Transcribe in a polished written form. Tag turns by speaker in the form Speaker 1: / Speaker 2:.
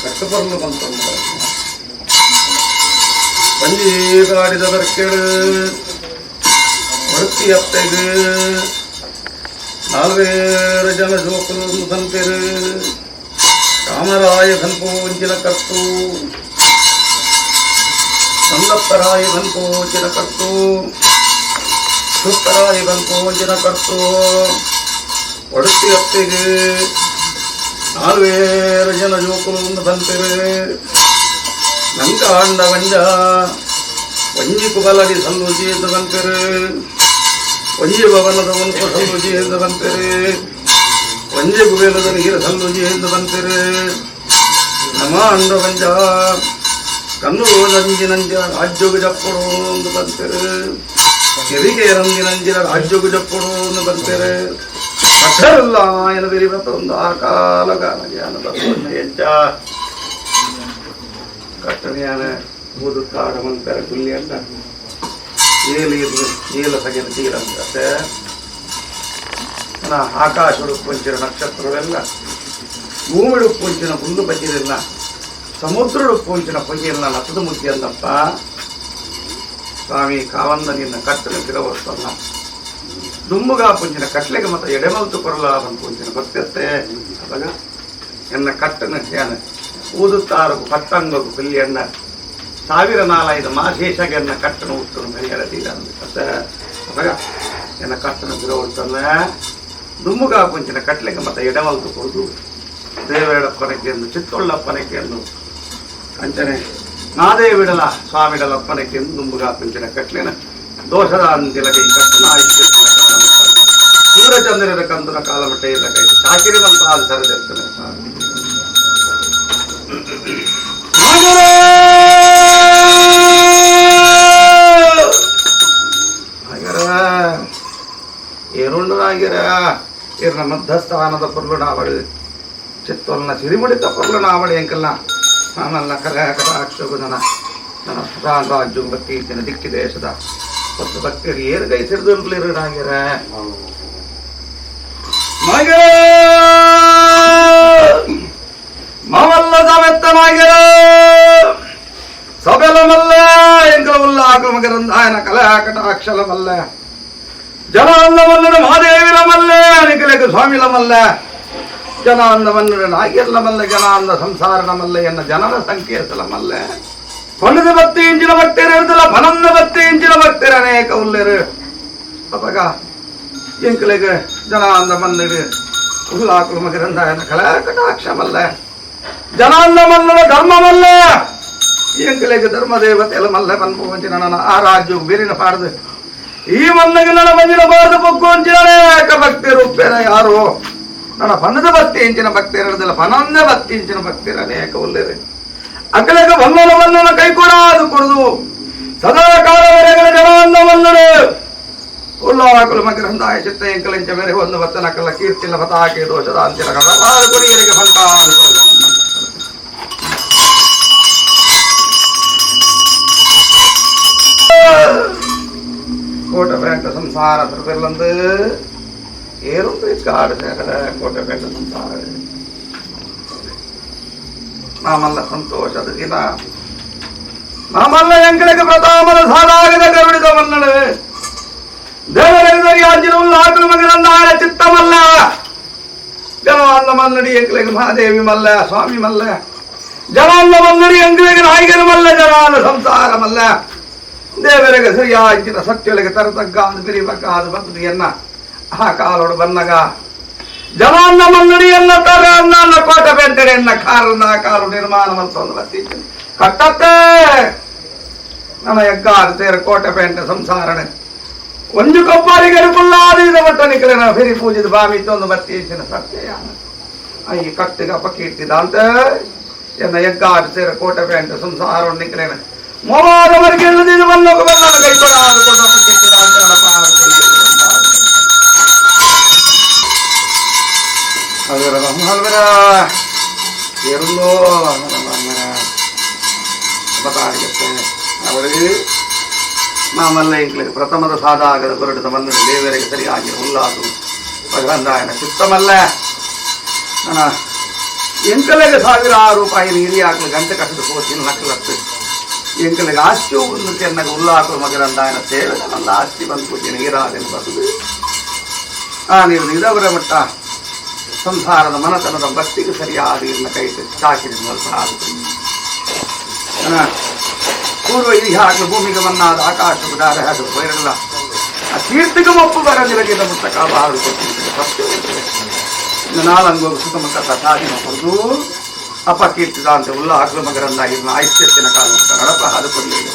Speaker 1: ಕಟ್ಟಬರ್ಲು ಬಂತಂದ பஞ்சீகாடிதவர்க்கெடு வழுத்தி அத்தைது நால்வேறு ஜன ஜோக்கல் முதன் பெரு ರಾಮರಾಯ ಧನ್ಪೋಂಚಿನ ಕರ್ತು ಸಂದಪ್ಪರಾಯ ಧನ್ಪೋಂಚಿನ ಕರ್ತು ಸುತ್ತರಾಯ ಧನ್ಪೋಂಚಿನ ಕರ್ತು ಒಡತಿ ಅತ್ತಿಗೆ ನಾಲ್ವೇರು ಜನ ಜೋಕುಲು ಬಂತಿರು ನಂಗ ಆಂಡ ವಂಜ ವಂಜಿ ಕುಬಲಡಿ ಸಲ್ಲುಜಿ ಎಂದು ಬಂತಿರು ವಂಜಿ ಭವನದ ಒಂದು ಸಲ್ಲುಜಿ ಎಂದು ಬಂತಿರು ವಂಜೆ ಕುಬೇಲದ ನೀರ ಸಲ್ಲುಜಿ ಎಂದು ಬಂತಿರು ನಮ ಅಂಡ ವಂಜ ಕಣ್ಣು ನಂಜಿನಂಜ ರಾಜ್ಯೋಗ ಜಪ್ಪಡು ಎಂದು ಬಂತಿರು ಕೆರಿಗೆ ರಂಜಿನಂಜಿನ ರಾಜ್ಯೋಗ ಜಪ್ಪಡು ಎಂದು ಬಂತಿರು ಅಕ್ಷರಲ್ಲ ಏನು ಬಿರಿಬತ್ತೊಂದು ಆ ಕಾಲಗಾನ ಜ್ಞಾನದ ಹೆಜ್ಜ ಕಟ್ಟನೆಯಾನ ಓದುತ್ತಾಡ ಮಂತರ ಗುಲ್ಲಿ ಅಂತ ಏಲಿರ್ಲು ಏಲ ಸಗಿನ ತೀರಂತೆ ಆಕಾಶಡು ಪಂಚಿನ ನಕ್ಷತ್ರವೆಲ್ಲ ಭೂಮಿಡು ಪಂಚಿನ ಹುಲ್ಲು ಬಜ್ಜಿರಲ್ಲ ಸಮುದ್ರಡು ಪಂಚಿನ ಪೊಯ್ಯಲ್ಲ ಲತದ ಮುದ್ದಿ ಅಂದಪ್ಪ ಸ್ವಾಮಿ ಕಾವಂದ ನಿನ್ನ ಕಟ್ಟಲು ತಿರವಸ್ತಲ್ಲ ದುಮ್ಮುಗ ಪುಂಚಿನ ಕಟ್ಲೆಗೆ ಮತ್ತು ಎಡೆಮಲ್ತು ಕೊರಲಾದ ಪುಂಚಿನ ಭಕ್ತತೆ ಅವಾಗ ಎನ್ನ ಕಟ್ಟನ ಏನ ಊದುತ್ತಾರು ಪಟ್ಟಂಗು ಕಲ್ಯಣ್ಣ ಸಾವಿರ ನಾಲಾಯ್ದ ಮಾಶೇಷಗೆ ಎನ್ನ ಕಟ್ಟನ ಉತ್ತನ ಕಲ್ಯಾಣ ತೀರ ಮತ್ತೆ ಅವಾಗ ಎನ್ನ ಕಟ್ಟನ ತಿರವರ್ತಲ್ಲ ದುಮ್ಮುಗ ಪುಂಚಿನ ಕಟ್ಲೆಗೆ ಮತ್ತು ಎಡೆಮಲ್ತು ಕೊಡುದು ದೇವರಪ್ಪನಕ್ಕೆಂದು ಚಿತ್ತೊಳ್ಳಪ್ಪನಕ್ಕೆಂದು ಅಂಚನೆ ನಾದೇವಿಡಲ ಸ್ವಾಮಿಡಲಪ್ಪನಕ್ಕೆಂದು ದುಮ್ಮುಗ ಪುಂಚಿನ ಕಟ್ಲೆನ ದೋಷದ ಅಂದಿಲಗೆ ಈ ಕಟ್ಟನ ಆಯ್ತು ಸೂರ್ಯಚಂದ್ರರ ಕಂದುನ ಕಾಲಮಟ್ಟ ಇಲ್ಲ ಕೈ ಚಾಕಿರಿವಂತ ಅದು ಸರದಿರ್ತದೆ ಏನುಂಡು ಆಗಿರ ಇರ್ನ ಮಧ್ಯಸ್ಥಾನದ ಪೊರ್ಲುನಾವಳಿ ಚಿತ್ತೊಲ್ನ ಸಿರಿಮುಡಿತ ಪೊರ್ಲುನಾವಳಿ ಎಂಕಲ್ಲ ನಾನಲ್ಲ ಕಲೆ ಕಟಾಕ್ಷಗು ನನ್ನ ರಾಜ್ಯ ಭಕ್ತಿ ಇತ್ತಿನ ದಿಕ್ಕಿ ದೇಶದ ಹೊತ್ತು ಭಕ್ತಿಯರು ಏರು ಕೈ ಸಿರಿದುರ್ಲಿರಾಗಿರ ಮವಲ್ಲ ಸಮೆತ್ತನಾಗಿರ ಸಬೆಲಮಲ್ಲ ಎಂಕಲವಲ್ಲ ಆಕ್ರಮಕರಂದಾಯನ ಕಲೆ ಕಟಾಕ್ಷಲಮಲ್ಲ ಜನಾಂದಮಲ್ಲನ ಮಹಾದೇವಿರಮಲ್ಲ ಅನಿಕಲೆಗೆ ಸ್ವಾಮಿಲಮಲ್ಲ ಜನಾಂದಮನ್ನಡ ನಾಗಿರ್ಲಮಲ್ಲ ಜನಾಂದ ಸಂಸಾರನಮಲ್ಲ ಎನ್ನ ಜನನ ಸಂಕೇತಲಮಲ್ಲ ಪಣದ ಭಕ್ತಿ ಇಂಚಿನ ಭಕ್ತಿಯರು ಇರುತ್ತಲ್ಲ ಫನಂದ ಭಕ್ತಿ ಇಂಚಿನ ಭಕ್ತಿಯರು ಅನೇಕ ಉಲ್ಲೇರು ಅಪಗ ಎಂಕಲೆಗೆ ಜನಾಂದ ಮನ್ನಡು ಉಲ್ಲಾಕುಲು ಮಕರಂದಾಯನ ಕಲೆ ಕಟಾಕ್ಷಮಲ್ಲ ಜನಾಂದ ಮನ್ನಡ ಧರ್ಮಮಲ್ಲ ಎಂಕಲೆಗೆ ಧರ್ಮ ದೇವತೆಲ ಮಲ್ಲ ಪನ್ಪುಂಚಿನ ನನ್ನ ಆ ರಾಜ್ಯವು ಬೇರಿನ ಪಾಡ್ದು ಈ ಮನ್ನಗೆ ನನ್ನ ಬಂದಿನ ಬಾರದು ಪೊಕ್ಕೊಂಚಿನ ಅನೇಕ ಭಕ್ತಿಯರು ಉಪ್ಪೇರ ಯಾರು ನನ್ನ ಫನದ ಭಕ್ತಿ ಇಂಚಿನ ಭಕ್ತಿಯರು ಇರುತ್ತಲ್ಲ ಫನಂದ ಭಕ್ತಿ ಇಂಚಿನ ಭಕ್ತಿಯರು ಅನೇಕ ಉಲ್ಲೇರು ಅಕಲೆಗೆ ಬಂಧನವನ್ನ ಕೈ ಕೂಡ ಅದು ಕೊಡುದು ಸದಾ ಕಾಲವರೆಗಳ ಜನಾಂದ ಮನ್ನಡು ಉಲ್ಲಾಕುಲು ಮಕರಂದಾಯ ಚಿತ್ತ ಎಂಕಲಿಂಚ ಮೇರೆ ಒಂದು ವತ್ತನ ಕಲ್ಲ ಕೀರ್ತಿಲ ಪತಾಕೆ ದೋಷದ ಅಂತಿನ ಗುರಿಯರಿಗೆ ಫಂಟ ಕೋಟ ಬೇಂಟ ಸಂಸಾರ ತರದಿಲ್ಲಂದು ಏನು ಕಾಡು ಕೋಟ ಬೇಂಟ ಸಂಸಾರ ನಾಮಲ್ಲ ಸಂತೋಷದ ದಿನ ನಾಮಲ್ಲ ಎಂಕಳಿಗೆ ಪ್ರತಾಮದ ಸಾಲಾಗದ ಕರುಡಿದ ಮನ್ನಡು ದೇವರಾಜ್ಯವನ್ನು ಆಕಲು ಮಗನಂದಾಳ ಚಿತ್ತಮಲ್ಲ ಜನಾಂದ ಮನ್ನಡಿ ಎಂಕಳಿಗೆ ಮಹಾದೇವಿ ಮಲ್ಲ ಸ್ವಾಮಿ ಮಲ್ಲ ಜನಾಂದ ಮನ್ನಡಿ ಎಂಕಳಿಗೆ ನಾಯಿಗರು ಮಲ್ಲ ಜನಾಂದ ಸಂಸಾರ ಮಲ್ಲ ದೇವರಿಗೆ ಸರಿಯಾಗಿನ ಸತ್ಯಳಿಗೆ ತರತಗ್ಗಾದ ಬಿರಿಬಕ್ಕಾದ ಭಕ್ತಿಯನ್ನ ಆ ಕಾಲೋಡು ಬನ್ನಗ ಜನಾಂದ ಮನ್ನಡಿಯನ್ನ ತರ ನನ್ನ ಕೋಟ ಬೆಂಟಡೆಯನ್ನ ಕಾರನ್ನ ಕಾರು ನಿರ್ಮಾಣವಂತಂದು ಬರ್ತಿದ್ದೇನೆ ಕಟ್ಟತ್ತೆ ನನ್ನ ಯಗ್ಗಾದ ತೇರ ಕೋಟೆ ಪೆಂಟ ಸಂಸಾರಣೆ ಒಂದು ಕೊಬ್ಬರಿಗೆ ಕುಲ್ಲಾದ ಮಟ್ಟನಿಕಲಿನ ಫಿರಿ ಪೂಜಿದ ಬಾಮಿತ್ತೊಂದು ಬರ್ತಿದ್ದೇನೆ ಸತ್ಯ ಈ ಕಟ್ಟಿಗ ಪಕ್ಕೀರ್ತಿದ ಅಂತ ಎನ್ನ ಯಗ್ಗಾದ ತೇರ ಕೋಟೆ ಪೆಂಟ ಸಂಸಾರ ನಿಕಲೇನ ಮೋವಾದವರಿಗೆ ಇಲ್ಲದಿದ್ದು ಬಂದೋಗ ಬಂದ ಕೈ ಕೊಡ ಪಕ್ಕೀರ್ತಿದ ಅಂತ ಅದರ ಹಲ್ವರ ಎರಡೋ ಅವರಿಗೆ ನಾಮಲ್ಲ ಎಂಕ್ಲಿಗೆ ಪ್ರಥಮದ ಸಾದಾಗದ ಹೊರಟದ ಮನ್ನಡ ದೇವರಿಗೆ ಸರಿಯಾಗಿ ಹುಲ್ಲಾದು ಭಗವಂದಾಯನ ಚಿತ್ತಮಲ್ಲ ನನ್ನ ಎಂಕಲೆಗೆ ₹1000 ನೀರಿ ಹಾಕಲು ಗಂಟೆ ಕಟ್ಟದ ಕೋಚಿನ ನಕ್ಕಲತ್ತು ಎಂಕಲೆಗೆ ಆಸ್ತಿ ಒಂದು ಚೆನ್ನಾಗಿ ಹುಲ್ಲಾಕಲು ಮಗರಂದಾಯನ ಸೇವೆ ನನ್ನ ಆಸ್ತಿ ಬಂದು ಕೂತಿ ನೀರಾಗಲು ಬರುದು ಆ ನೀವು ಇದವರ ಮಟ್ಟ ಸಂಸಾರದ ಮನತನದ ಭಕ್ತಿಗೆ ಸರಿಯಾದ ಇರ್ನ ಕೈ ಚಾಕಿರಿ ಪೂರ್ವ ಇತಿಹಾಸ ಭೂಮಿಗೆ ಮನ್ನಾದ ಆಕಾಶ ಬಿಡಾರ ಅದು ಬೈರಲ್ಲ ಆ ಕೀರ್ತಿಗೆ ಒಪ್ಪು ಬರದಿರಗಿದ ಮುತ್ತಕ ಬಾಳು ನಾಳಂಗು ಸುತ್ತಮುತ್ತ ಸಾಧಿನ ಹೊರದು ಅಪಕೀರ್ತಿದ ಅಂತ ಉಲ್ಲ ಆಗ್ಲ ಮಗರನ್ನ ಇರ್ನ ಐಶ್ಯತ್ತಿನ ಕಾಲ ನಡಪ ಅದು ಕೊಡಲಿಲ್ಲ